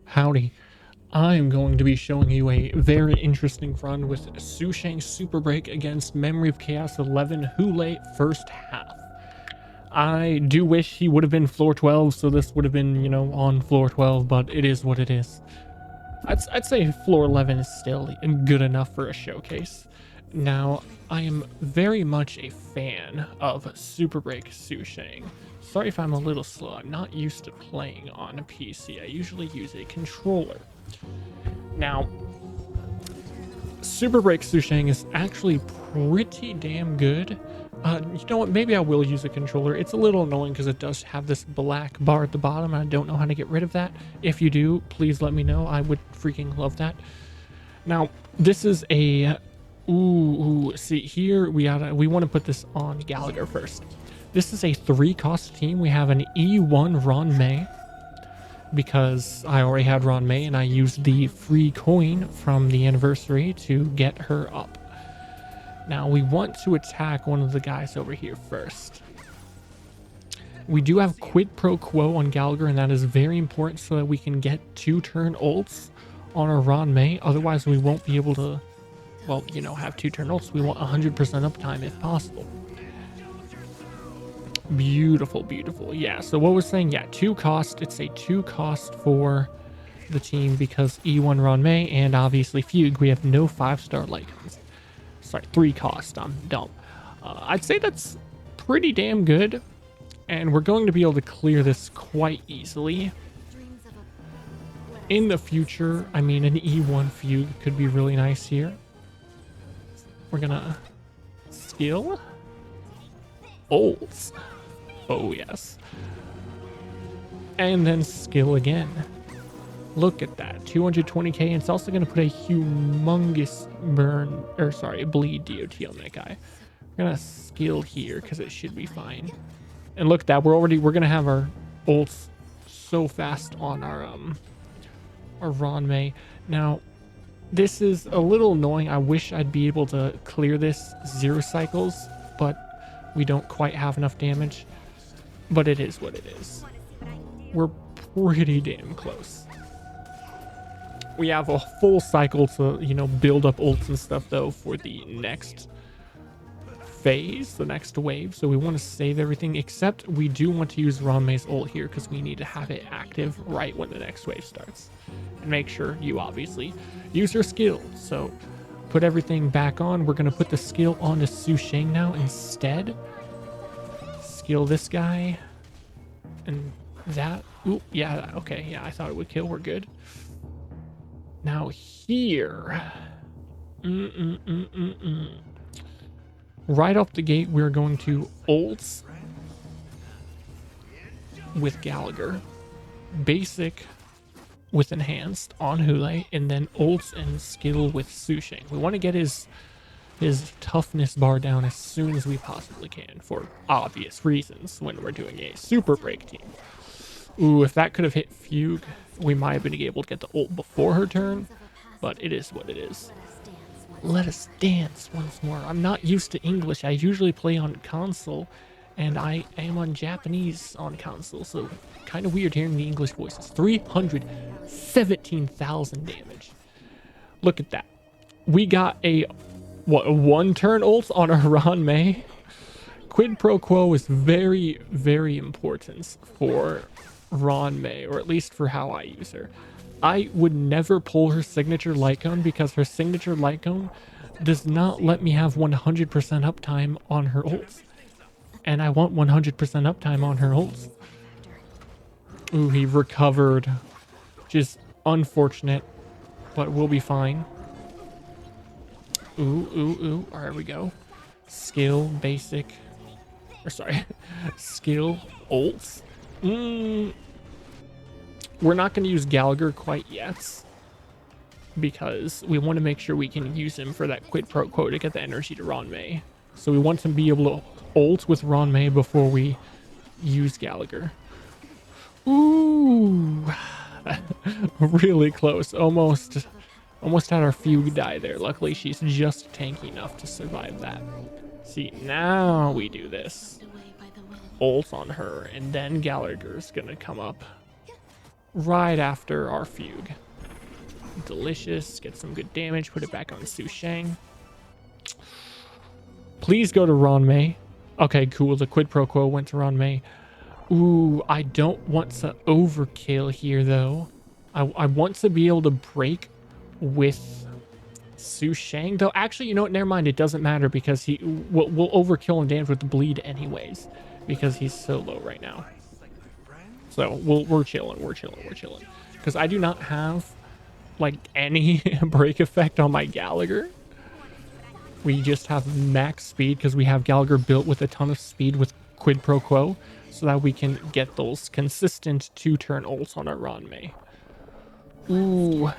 Howdy. I'm going to be showing you a very interesting run with Sushang Superbreak against Memory of Chaos 11 Hoolay first half. I do wish he would have been floor 12, so this would have been, you know, on floor 12, but it is what it is. I'd say floor 11 is still good enough for a showcase. Now, I am very much a fan of Superbreak Sushang. Sorry if I'm a little slow. I'm not used to playing on a PC. I usually use a controller. Now, Superbreak Sushang is actually pretty damn good. You know what? Maybe I will use a controller. It's a little annoying because it does have this black bar at the bottom, and I don't know how to get rid of that. If you do, please let me know. I would freaking love that. Now, this is a... see, here we want to put this on Gallagher first. This is a 3-cost team. We have an E1 Ron May, because I already had Ron May and I used the free coin from the anniversary to get her up. Now we want to attack one of the guys over here first. We do have quid pro quo on Gallagher, and that is very important so that we can get 2-turn ults on our Ron May. Otherwise we won't be able to, well, you know, have 2-turn ults. We want 100% uptime if possible. Beautiful, beautiful. Yeah, so what we're saying, yeah, 2 cost. It's a 2 cost for the team because E1 Ron May and obviously Fugue. We have no 5-star Lycans. Sorry, 3 cost. I'm dumb. I'd say that's pretty damn good, and we're going to be able to clear this quite easily. In the future, I mean, an E1 Fugue could be really nice here. We're gonna skill ults. Oh yes. And then skill again. Look at that, 220k, and it's also going to put a humongous burn, or sorry, bleed DOT on that guy. We're going to skill here because it should be fine. And look at that, we're going to have our ults so fast on our Ron May. Now, this is a little annoying. I wish I'd be able to clear this 0 cycles, but we don't quite have enough damage. But it is what it is. We're pretty damn close. We have a full cycle to, you know, build up ults and stuff, though, for the next phase, the next wave. So we want to save everything, except we do want to use Ron May's ult here because we need to have it active right when the next wave starts. And make sure you obviously use your skill. So put everything back on. We're going to put the skill onto Sushang now instead. Skill this guy. And that. Ooh, yeah, okay. Yeah, I thought it would kill. We're good. Now here, right off the gate, we're going to ults with Gallagher, basic with enhanced on Hoolay, and then ults and skill with Sushang. We want to get his toughness bar down as soon as we possibly can for obvious reasons when we're doing a super break team. Ooh, if that could have hit Fugue, we might have been able to get the ult before her turn, but it is what it is. Let us dance once more. I'm not used to English. I usually play on console, and I am on Japanese on console, so kind of weird hearing the English voices. 317,000 damage. Look at that. We got a 1-turn ult on our Ron May. Quid pro quo is very, very important for Ron May, or at least for how I use her. I would never pull her signature light cone because her signature light cone does not let me have 100% uptime on her ults, and I want 100% uptime on her ults. Ooh, he recovered, which is unfortunate, but we'll be fine. Ooh, there we go. Skill, basic, or sorry, skill, ults. We're not going to use Gallagher quite yet because we want to make sure we can use him for that quid pro quo to get the energy to Ron May. So we want to be able to ult with Ron May before we use Gallagher. Ooh, really close. Almost had our Fugue die there. Luckily, she's just tanky enough to survive that. See, now we do this. Ult on her, and then Gallagher's gonna come up right after our fugue. Delicious. Get some good damage. Put it back on Sushang. Please go to Ranmei. Okay, cool. The quid pro quo went to Ranmei. Ooh, I don't want to overkill here, though. I want to be able to break with Sushang, though. Actually, you know what? Never mind. It doesn't matter because we'll overkill and damage with the bleed anyways because he's so low right now. So we're chilling. We're chilling. We're chilling. Because I do not have like any break effect on my Gallagher. We just have max speed because we have Gallagher built with a ton of speed with quid pro quo so that we can get those consistent 2-turn ults on our Ranmei. Ooh.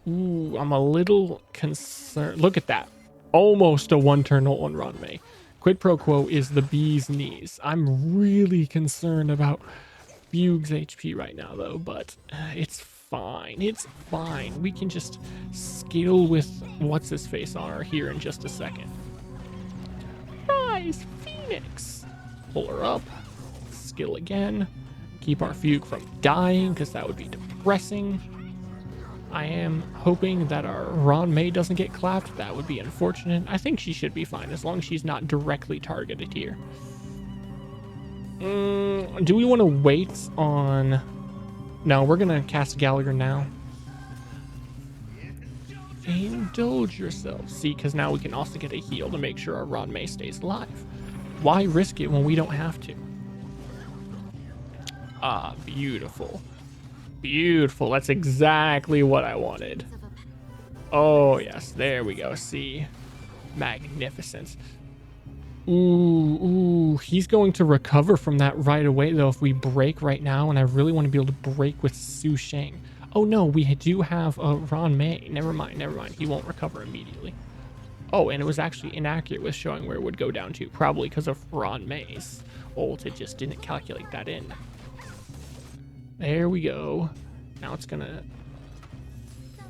Ooh, I'm a little concerned. Look at that. Almost a 1-turn ult on Ranmei. Quid pro quo is the bee's knees. I'm really concerned about Fugue's HP right now, though, but it's fine. It's fine. We can just skill with what's-his-face on her here in just a second. Rise, Phoenix! Pull her up. Skill again. Keep our Fugue from dying, because that would be depressing. I am hoping that our Ranmei doesn't get clapped. That would be unfortunate. I think she should be fine, as long as she's not directly targeted here. Do we want to wait on... No, we're going to cast Gallagher now. Indulge yourself. See, because now we can also get a heal to make sure our Ranmei stays alive. Why risk it when we don't have to? Ah, beautiful. Beautiful. That's exactly what I wanted. Oh, yes. There we go. See? Magnificent. Ooh, he's going to recover from that right away, though, if we break right now, and I really want to be able to break with Sushang. Oh, no, we do have a Ranmei. Never mind, never mind. He won't recover immediately. Oh, and it was actually inaccurate with showing where it would go down to, probably because of Ranmei's ult. It just didn't calculate that in. There we go. Now it's gonna...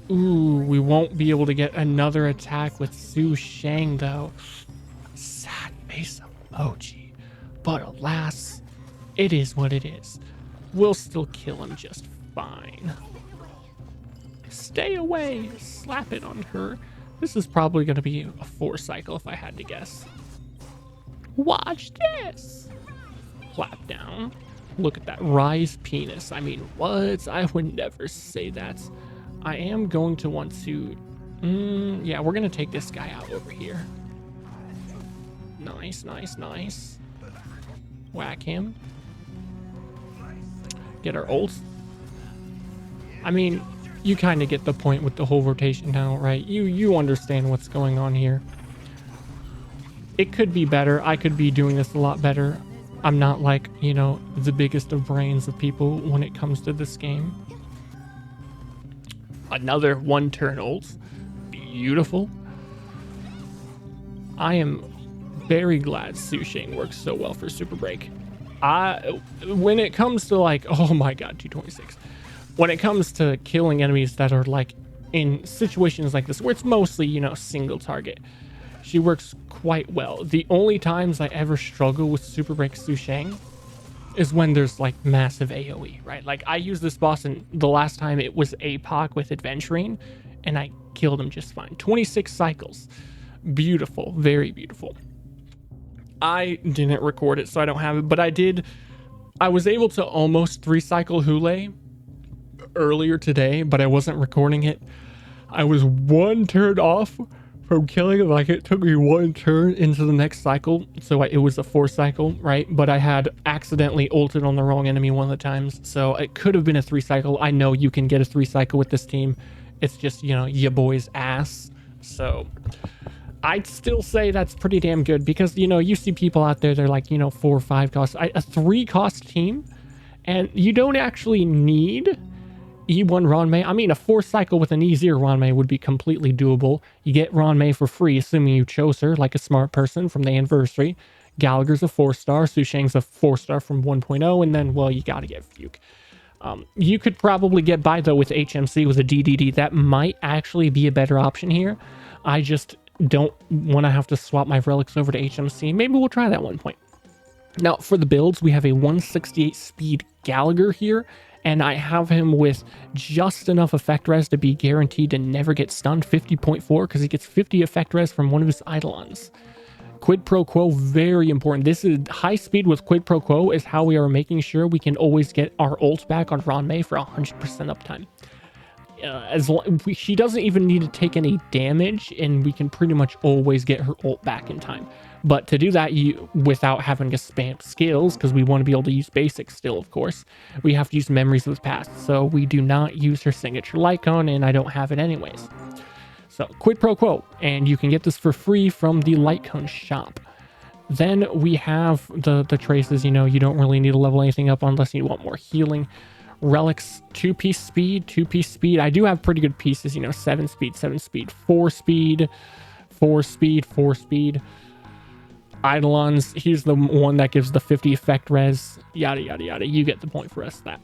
Ooh, we won't be able to get another attack with Sushang, though. Sad face emoji. But alas, it is what it is. We'll still kill him just fine. Stay away. Slap it on her. This is probably going to be a 4 cycle if I had to guess. Watch this. Clap down. Look at that rise penis. I mean, what? I would never say that. I am going to want to... yeah, we're going to take this guy out over here. Nice, nice, nice. Whack him. Get our ult. I mean, you kind of get the point with the whole rotation now, right? You understand what's going on here. It could be better. I could be doing this a lot better. I'm not like, you know, the biggest of brains of people when it comes to this game. Another 1-turn ult. Beautiful. I am very glad Sushang works so well for Superbreak. When it comes to like, oh my god, 226. When it comes to killing enemies that are like in situations like this, where it's mostly, you know, single target, she works quite well. The only times I ever struggle with Superbreak Sushang is when there's like massive AoE, right? Like I used this boss and the last time it was APOC with Adventuring and I killed him just fine. 26 cycles. Beautiful. Very beautiful. I didn't record it, so I don't have it, but I was able to almost 3-cycle Hoolay earlier today, but I wasn't recording it. I was 1 turn off from killing it. Like it took me 1 turn into the next cycle, so it was a 4-cycle, right? But I had accidentally ulted on the wrong enemy one of the times, so it could have been a 3-cycle. I know you can get a 3-cycle with this team. It's just, you know, your boy's ass. So I'd still say that's pretty damn good because, you know, you see people out there, they're like, you know, 4 or 5 cost, a 3-cost team, and you don't actually need E1 Ranmei. I mean, a 4-cycle with an E0 Ranmei would be completely doable. You get Ranmei for free, assuming you chose her like a smart person from the anniversary. Gallagher's a 4-star, Sushang's a 4-star from 1.0, and then, well, you gotta get Fugue. You could probably get by, though, with HMC with a DDD. That might actually be a better option here. I just don't want to have to swap my relics over to HMC. Maybe we'll try that one point. Now, for the builds, we have a 168 speed Gallagher here and I have him with just enough effect res to be guaranteed to never get stunned, 50.4, because he gets 50 effect res from one of his Eidolons. Quid pro quo, very important. This is high speed with quid pro quo is how we are making sure we can always get our ult back on Ranmei for 100% uptime. She doesn't even need to take any damage, and we can pretty much always get her ult back in time. But to do that, without having to spam skills, because we want to be able to use basics still, of course, we have to use memories of the past. So we do not use her signature light cone, and I don't have it anyways. So quid pro quo, and you can get this for free from the light cone shop. Then we have the traces. You know, you don't really need to level anything up unless you want more healing. Relics, 2-piece speed, 2-piece speed. I do have pretty good pieces, you know, 7 speed, 7 speed, 4 speed, 4 speed, 4 speed. Eidolons, here's the one that gives the 50 effect res, yada yada yada. You get the point for the rest of that.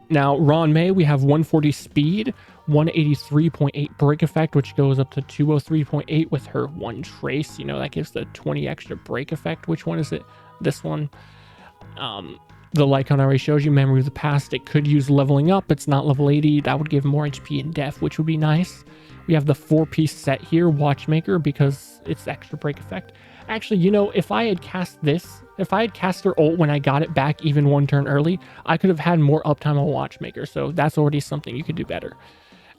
Now, Ranmei, we have 140 speed, 183.8 break effect, which goes up to 203.8 with her 1 trace. You know, that gives the 20 extra break effect. Which one is it? This one. The Lycon already shows you memory of the past. It could use leveling up. It's not level 80. That would give more HP and def, which would be nice. We have the 4-piece set here, Watchmaker, because it's extra break effect. Actually, you know, if I had cast this, if I had cast her ult when I got it back even 1 turn early, I could have had more uptime on Watchmaker. So that's already something you could do better.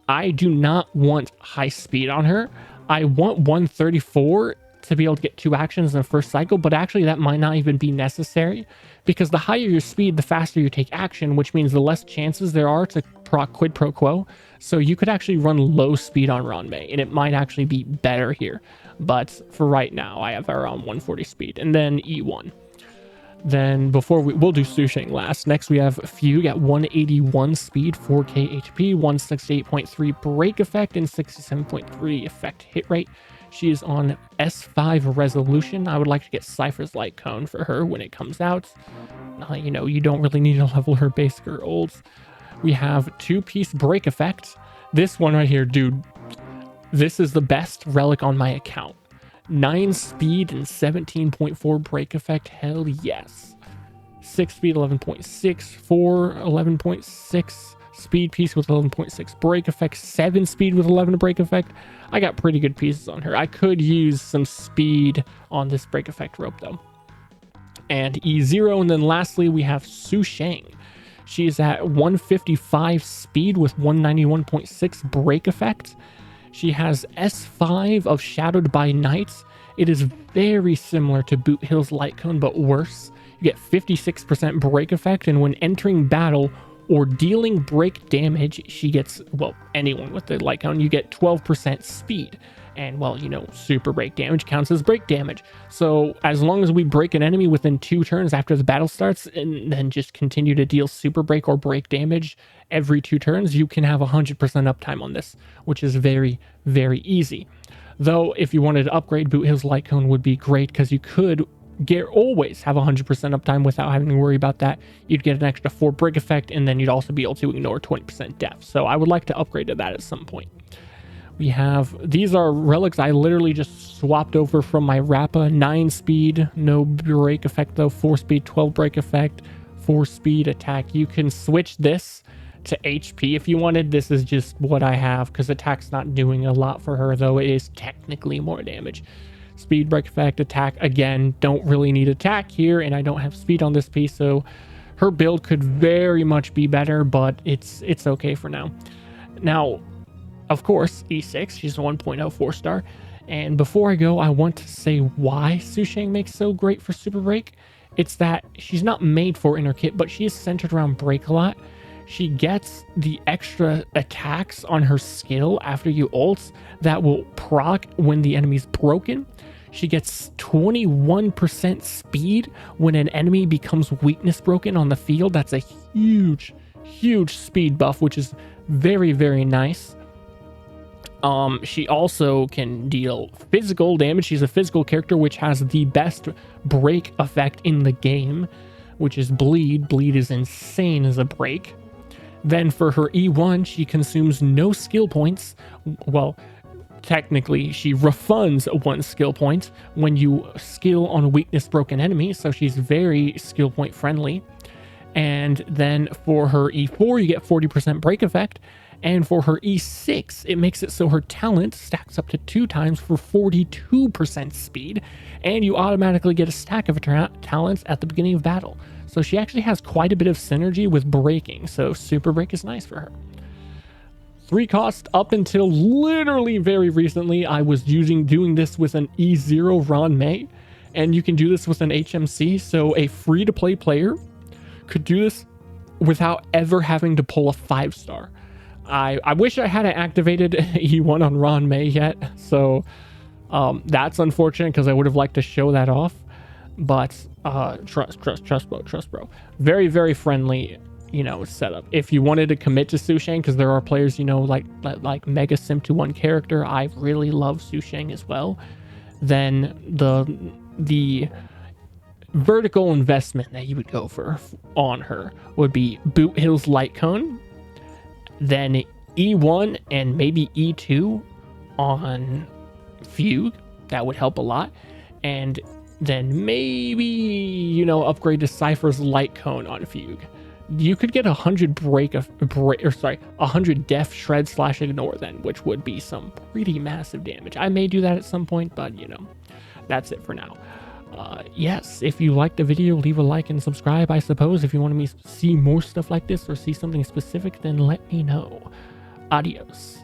I do not want high speed on her. I want 134 to be able to get 2 actions in the first cycle, but actually that might not even be necessary, because the higher your speed, the faster you take action, which means the less chances there are to proc quid pro quo. So you could actually run low speed on Ranmei, and it might actually be better here. But for right now, I have her on 140 speed, and then E1. Then before we'll do Sushang last. Next we have Fugue at 181 speed, 4k HP, 168.3 break effect, and 67.3 effect hit rate. She is on S5 resolution. I would like to get Cypher's Light Cone for her when it comes out. You know, you don't really need to level her basic or olds. We have 2-piece break effect. This one right here, dude, this is the best relic on my account. 9 speed and 17.4 break effect. Hell yes. 6 speed, 11.6, 4, 11.6. Speed piece with 11.6 break effect, 7 speed with 11 break effect. I got pretty good pieces on her. I could use some speed on this break effect rope though. And E0, and then lastly we have Sushang. She's at 155 speed with 191.6 break effect. She has S5 of Shadowed by Night. It is very similar to Boot Hill's Light Cone, but worse. You get 56% break effect, and when entering battle or dealing break damage, she gets, well, anyone with the Light Cone, you get 12% speed. And, well, you know, super break damage counts as break damage. So as long as we break an enemy within 2 turns after the battle starts, and then just continue to deal super break or break damage every 2 turns, you can have 100% uptime on this, which is very, very easy. Though, if you wanted to upgrade, Boot Hill's Light Cone would be great, because you could always have 100% uptime without having to worry about that. You'd get an extra 4 break effect, and then you'd also be able to ignore 20% def. So I would like to upgrade to that at some point. We have, these are relics I literally just swapped over from my Rappa. 9 speed, no break effect though, 4 speed, 12 break effect, 4 speed attack. You can switch this to HP if you wanted. This is just what I have, because attack's not doing a lot for her, though it is technically more damage. Speed, break effect, attack. Again, don't really need attack here, and I don't have speed on this piece, so her build could very much be better, but it's okay for now. Now, of course, E6, she's a 1.04 star. And before I go, I want to say why Sushang makes so great for Superbreak. It's that she's not made for inner kit, but she is centered around break a lot. She gets the extra attacks on her skill after you ults that will proc when the enemy's broken. She gets 21% speed when an enemy becomes weakness broken on the field. That's a huge, huge speed buff, which is very, very nice. She also can deal physical damage. She's a physical character, which has the best break effect in the game, which is bleed. Bleed is insane as a break. Then for her E1, she consumes no skill points. Well, technically, she refunds 1 skill point when you skill on a weakness broken enemy, so she's very skill point friendly. And then for her E4, you get 40% break effect. And for her E6, it makes it so her talent stacks up to 2 times for 42% speed. And you automatically get a stack of talents at the beginning of battle. So she actually has quite a bit of synergy with breaking. So Super Break is nice for her. 3 cost up until literally very recently, I was doing this with an E0 Ron May. And you can do this with an HMC. So a free-to-play player could do this without ever having to pull a 5-star. I wish I hadn't activated E1 on Ron May yet, so that's unfortunate because I would have liked to show that off. But trust bro. Very, very friendly, you know, setup. If you wanted to commit to Sushang, because there are players, you know, like Mega Sim to one character, I really love Sushang as well. Then the vertical investment that you would go for on her would be Boot Hill's Light Cone, then E1 and maybe E2 on Fugue. That would help a lot. And then maybe, you know, upgrade to Cypher's Light Cone on Fugue. You could get 100 100 def shred / ignore then, which would be some pretty massive damage. I may do that at some point, but you know, that's it for now. Yes, if you liked the video, leave a like and subscribe, I suppose. If you want me to see more stuff like this or see something specific, then let me know. Adios.